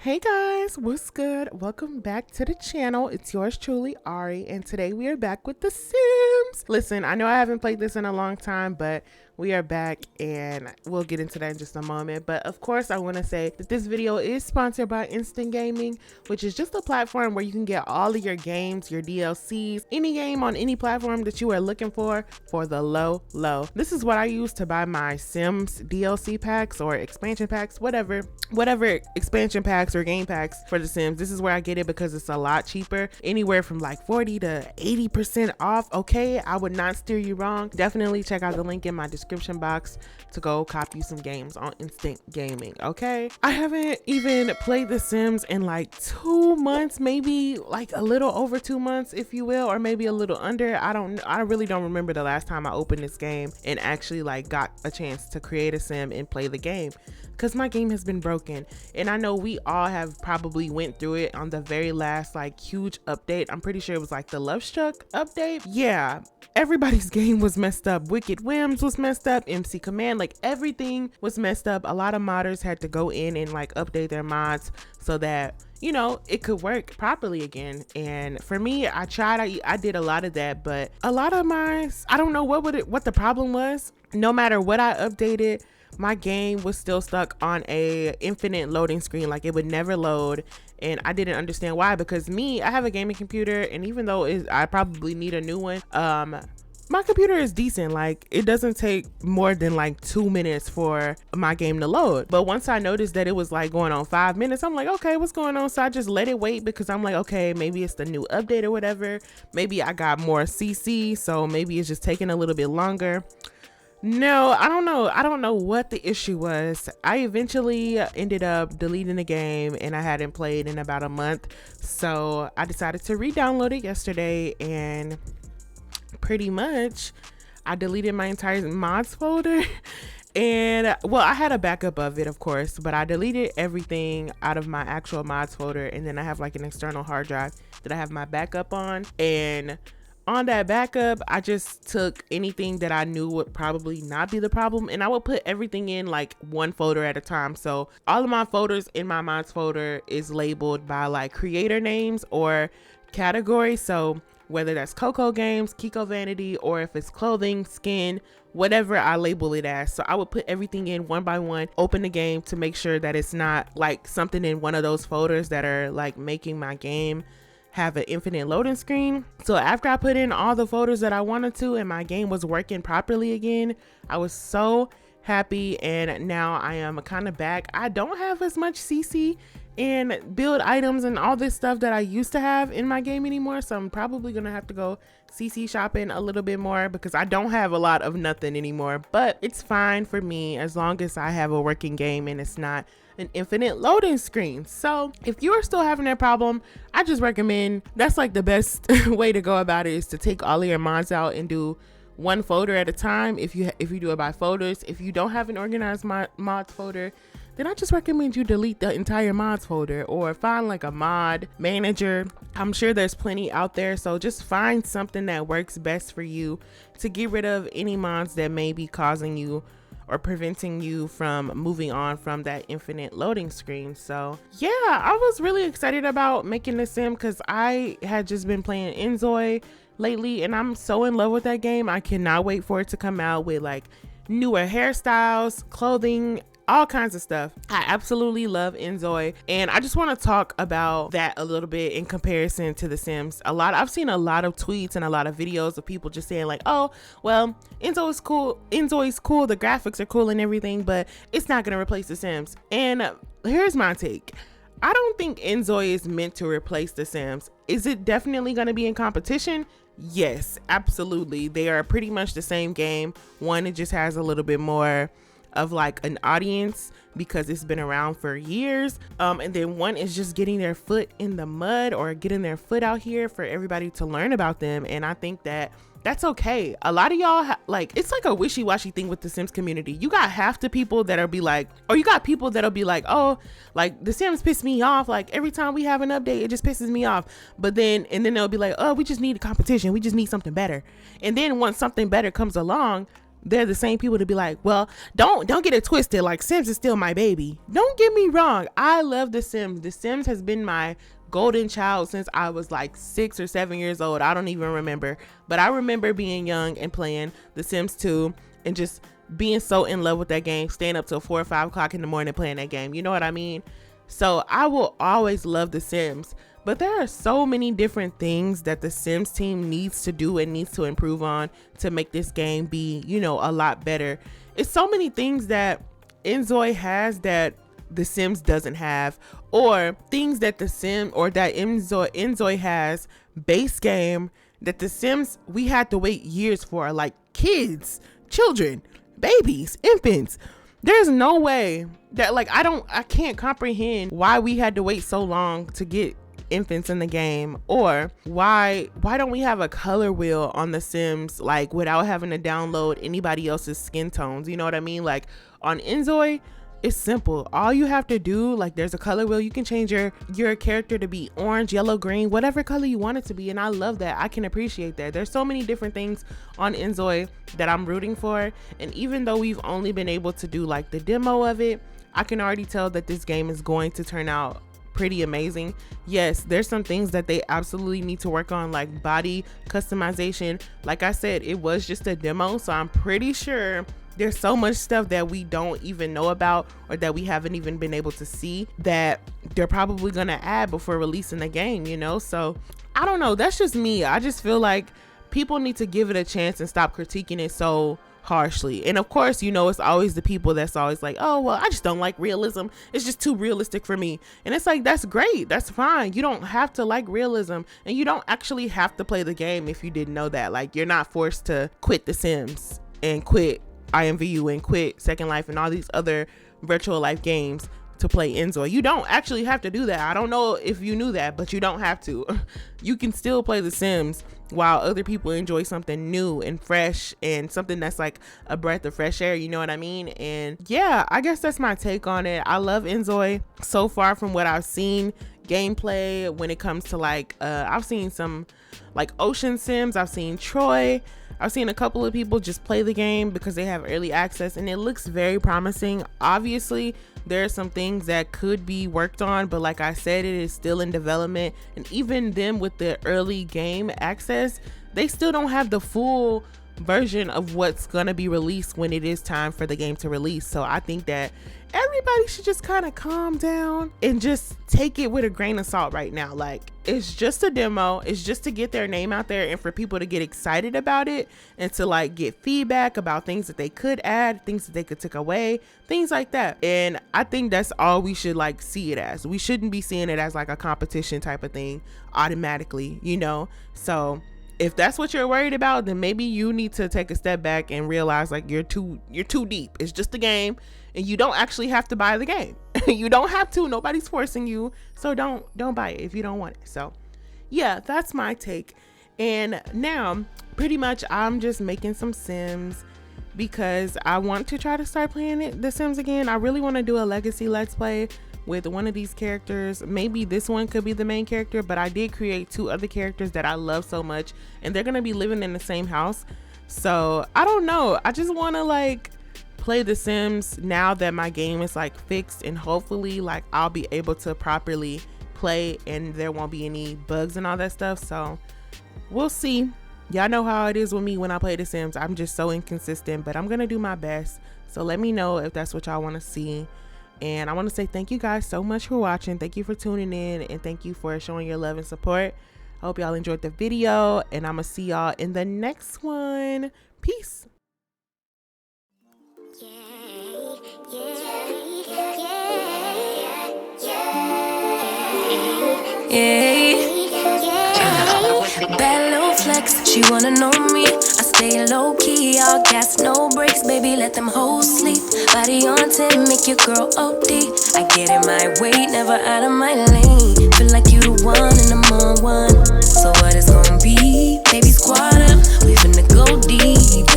Hey guys, what's good? Welcome back to the channel. It's yours truly, Ari, and today we are back with The Sims. Listen, I know I haven't played this in a long time, but we are back and we'll get into that in just a moment. But of course, I want to say that this video is sponsored by Instant Gaming, which is just a platform where you can get all of your games, your DLCs, any game on any platform that you are looking for the low. This is what I use to buy my Sims DLC packs or expansion packs, whatever expansion packs or game packs for The Sims. This is where I get it because it's a lot cheaper, anywhere from like 40 to 80% off. Okay, I would not steer you wrong. Definitely check out the link in my description box to go copy some games on Instant Gaming. Okay, I haven't even played The Sims in like 2 months, maybe like a little over 2 months, if you will, or maybe a little under. I really don't remember the last time I opened this game and actually like got a chance to create a sim and play the game, because my game has been broken. And I know we all have probably went through it on the very last like huge update. I'm pretty sure it was like the Love Struck update. Yeah, everybody's game was messed up. Wicked Whims was messed up, MC Command, like everything was messed up. A lot of modders had to go in and like update their mods so that, you know, it could work properly again. And for me, I tried, I did a lot of that, but a lot of mine, I don't know what the problem was. No matter what I updated, my game was still stuck on a infinite loading screen. Like it would never load, and I didn't understand why, because I have a gaming computer, and even though I probably need a new one, my computer is decent. Like it doesn't take more than like 2 minutes for my game to load. But once I noticed that it was like going on 5 minutes, I'm like, okay, what's going on? So I just let it wait, because I'm like, okay, maybe it's the new update or whatever. Maybe I got more CC, so maybe it's just taking a little bit longer. No, I don't know what the issue was. I eventually ended up deleting the game, and I hadn't played in about a month. So I decided to re-download it yesterday, and pretty much I deleted my entire mods folder. And well, I had a backup of it, of course, but I deleted everything out of my actual mods folder. And then I have like an external hard drive that I have my backup on. And on that backup, I just took anything that I knew would probably not be the problem, and I would put everything in like one folder at a time. So all of my folders in my mods folder is labeled by like creator names or category. So whether that's Coco Games, Kiko Vanity, or if it's clothing, skin, whatever I label it as. So I would put everything in one by one, open the game to make sure that it's not like something in one of those folders that are like making my game have an infinite loading screen. So after I put in all the folders that I wanted to and my game was working properly again, I was so happy. And now I am kind of back. I don't have as much CC and build items and all this stuff that I used to have in my game anymore. So I'm probably gonna have to go CC shopping a little bit more, because I don't have a lot of nothing anymore. But it's fine for me as long as I have a working game and it's not an infinite loading screen. So if you're still having that problem, I just recommend, that's like the best way to go about it, is to take all of your mods out and do one folder at a time. If you do it by folders. If you don't have an organized mods folder, then I just recommend you delete the entire mods folder or find like a mod manager. I'm sure there's plenty out there. So just find something that works best for you to get rid of any mods that may be causing you or preventing you from moving on from that infinite loading screen. So yeah, I was really excited about making this sim, because I had just been playing Enzoy lately, and I'm so in love with that game. I cannot wait for it to come out with like newer hairstyles, clothing, all kinds of stuff. I absolutely love Enzoy, and I just want to talk about that a little bit in comparison to The Sims. I've seen a lot of tweets and a lot of videos of people just saying like, oh, well, Enzoy is cool, the graphics are cool and everything, but it's not gonna replace The Sims. And here's my take. I don't think Enzoy is meant to replace The Sims. Is it definitely gonna be in competition? Yes, absolutely. They are pretty much the same game. One, it just has a little bit more of like an audience because it's been around for years, and then one is just getting their foot in the mud or getting their foot out here for everybody to learn about them. And I think that that's okay. A lot of y'all like, it's like a wishy-washy thing with the Sims community. You got half the people that'll be like, or you got people that'll be like, oh, like the Sims piss me off, like every time we have an update it just pisses me off. But then they'll be like, oh, we just need a competition, we just need something better. And then once something better comes along, they're the same people to be like, well, don't get it twisted, like Sims is still my baby. Don't get me wrong, I love The Sims. The Sims has been my golden child since I was like 6 or 7 years old. I don't even remember, but I remember being young and playing The Sims 2 and just being so in love with that game, staying up till 4 or 5 o'clock in the morning playing that game. You know what I mean? So I will always love The Sims. But there are so many different things that the Sims team needs to do and needs to improve on to make this game be, you know, a lot better. It's so many things that Enzoy has that the Sims doesn't have, or things that the Sim or that Enzoy has base game that the Sims we had to wait years for, like kids, children, babies, infants. There's no way that, like, I can't comprehend why we had to wait so long to get infants in the game, or why don't we have a color wheel on The Sims, like, without having to download anybody else's skin tones. You know what I mean? Like on Enzoy, it's simple. All you have to do, like, there's a color wheel. You can change your character to be orange, yellow, green, whatever color you want it to be. And I love that. I can appreciate that. There's so many different things on Enzoy that I'm rooting for. And even though we've only been able to do like the demo of it, I can already tell that this game is going to turn out pretty amazing. Yes, there's some things that they absolutely need to work on, like body customization. Like I said, it was just a demo, so I'm pretty sure there's so much stuff that we don't even know about, or that we haven't even been able to see, that they're probably gonna add before releasing the game, you know? So I don't know, that's just me. I just feel like people need to give it a chance and stop critiquing it so harshly. And of course, you know, it's always the people that's always like, oh, well, I just don't like realism, it's just too realistic for me. And it's like, that's great, that's fine. You don't have to like realism, and you don't actually have to play the game if you didn't know that. Like, you're not forced to quit The Sims and quit IMVU and quit Second Life and all these other virtual life games to play Enzoy. You don't actually have to do that. I don't know if you knew that, but you don't have to. You can still play The Sims while other people enjoy something new and fresh, and something that's like a breath of fresh air, you know what I mean? And yeah, I guess that's my take on it. I love Enzoy so far from what I've seen gameplay when it comes to like I've seen some like Ocean Sims, I've seen Troy, I've seen a couple of people just play the game because they have early access, and it looks very promising. Obviously, there are some things that could be worked on, but like I said, it is still in development. And even them with the early game access, they still don't have the full version of what's gonna be released when it is time for the game to release. So I think that everybody should just kind of calm down and just take it with a grain of salt right now. Like, it's just a demo, it's just to get their name out there and for people to get excited about it, and to like get feedback about things that they could add, things that they could take away, things like that. And I think that's all we should like see it as. We shouldn't be seeing it as like a competition type of thing automatically, you know? So if that's what you're worried about, then maybe you need to take a step back and realize like you're too deep. It's just a game, and you don't actually have to buy the game. You don't have to, nobody's forcing you. So don't buy it if you don't want it. So yeah, that's my take. And now pretty much I'm just making some Sims because I want to try to start playing The Sims again. I really want to do a legacy let's play with one of these characters. Maybe this one could be the main character, but I did create 2 other characters that I love so much, and they're gonna be living in the same house. So I don't know, I just want to like play The Sims now that my game is like fixed, and hopefully like I'll be able to properly play and there won't be any bugs and all that stuff. So we'll see. Y'all know how it is with me when I play The Sims. I'm just so inconsistent, but I'm gonna do my best. So let me know if that's what y'all want to see. And I want to say thank you guys so much for watching. Thank you for tuning in, and thank you for showing your love and support. I hope y'all enjoyed the video, and I'm gonna see y'all in the next one. Peace. Bad little flex, she wanna know me. I stay low key, all gas, no brakes, baby, let them hoes sleep. Body on 10, make your girl OD. I get in my way, never out of my lane. Feel like you the one and I'm on one. So what it's gonna be? Baby, squad up, we finna go deep.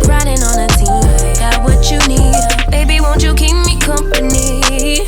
Riding on a team, got what you need. Baby, won't you keep me company?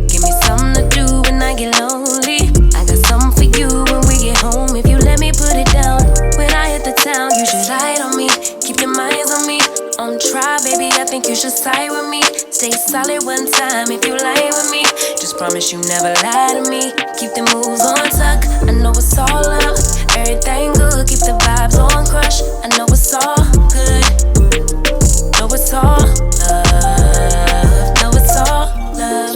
Give me something to do when I get lonely. I got something for you when we get home. If you let me put it down, when I hit the town, you should ride on me. Keep your minds on me, on try, baby, I think you should side with me. Stay solid one time if you lie with me. Just promise you never lie to me. Keep the moves on tuck, I know it's all love. Everything good, keep the vibes on crush. I know it's all good, know it's all love, know it's all love.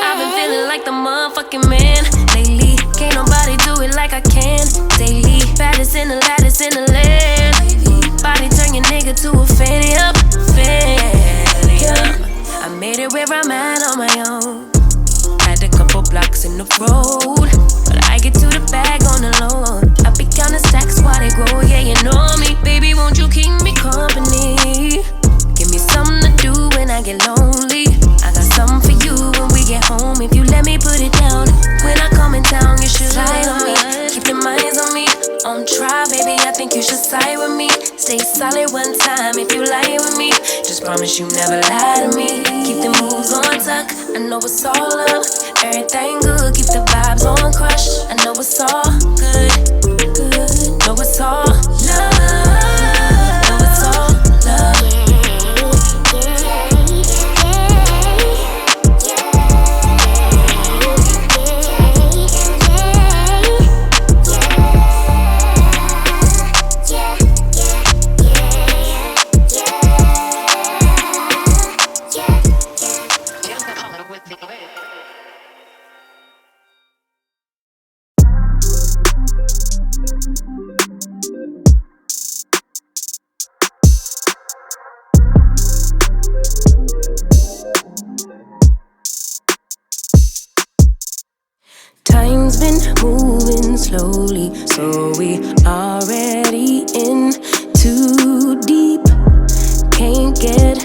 I've been feeling like the motherfucking man lately. Can't nobody do it like I can daily. Baddest in the land. Body turn your nigga to a fanny up. I made it where I'm at on my own. Had a couple blocks in the road, but I get to the bag on the low. I be counting stacks while they grow, yeah, you know me. Baby, won't you keep me company? Give me something to do when I get lonely. I got something for you when we get home. If you let me put it down, when I come in town, you should slide on me. Keep your minds on me. On try, baby, I think you should side with me. Stay solid one time if you lie with me. Just promise you never lie to me. Keep the moves on tuck, I know it's all love. Everything good, keep the vibes on crush. I know it's all good, know it's all love, know it's all love. Time's been moving slowly, so we already in too deep. Can't get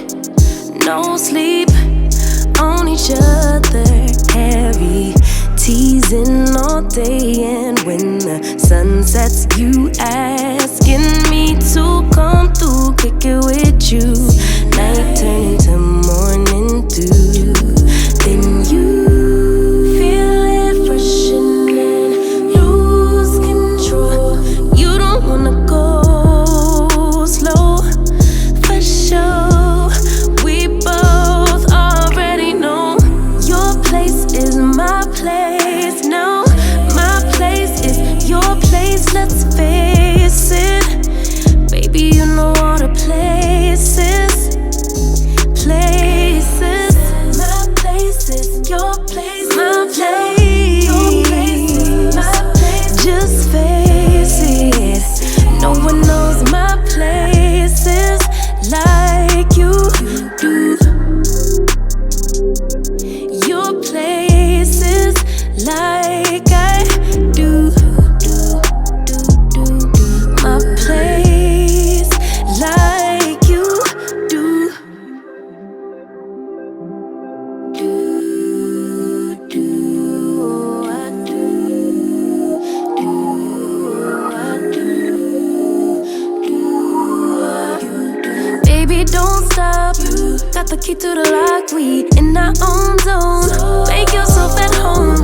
no sleep on each other, heavy teasing all day. And when the sun sets, you asking me to come through, kick it with you. Night turn into morning dew. Then you let's face it, baby, you know all the places. My place is your place. My place, your place, my place. Just face it, no one knows my places like you do. Your places like I do. My place like you do. Baby, don't stop. Got the key to the lock. We in our own zone. Make yourself at home.